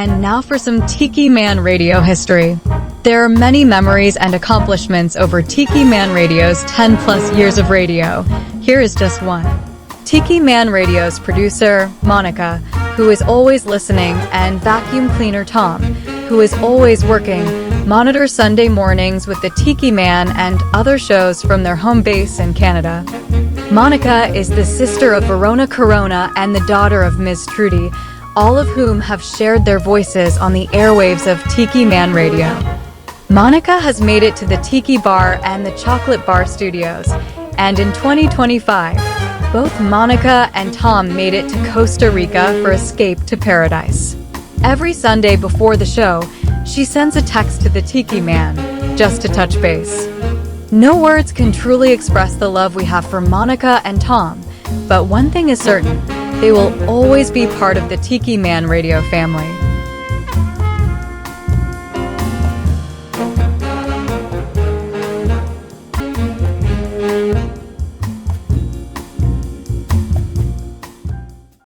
And now for some Tiki Man Radio history. There are many memories and accomplishments over Tiki Man Radio's 10-plus years of radio. Here is just one. Tiki Man Radio's producer, Monica, who is always listening, and vacuum cleaner Tom, who is always working, monitor Sunday mornings with the Tiki Man and other shows from their home base in Canada. Monica is the sister of Verona Corona and the daughter of Ms. Trudy, all of whom have shared their voices on the airwaves of Tiki Man Radio. Monica has made it to the Tiki Bar and the Chocolate Bar studios, and in 2025, both Monica and Tom made it to Costa Rica for Escape to Paradise. Every Sunday before the show, she sends a text to the Tiki Man, just to touch base. No words can truly express the love we have for Monica and Tom, but one thing is certain, they will always be part of the Tiki Man Radio family.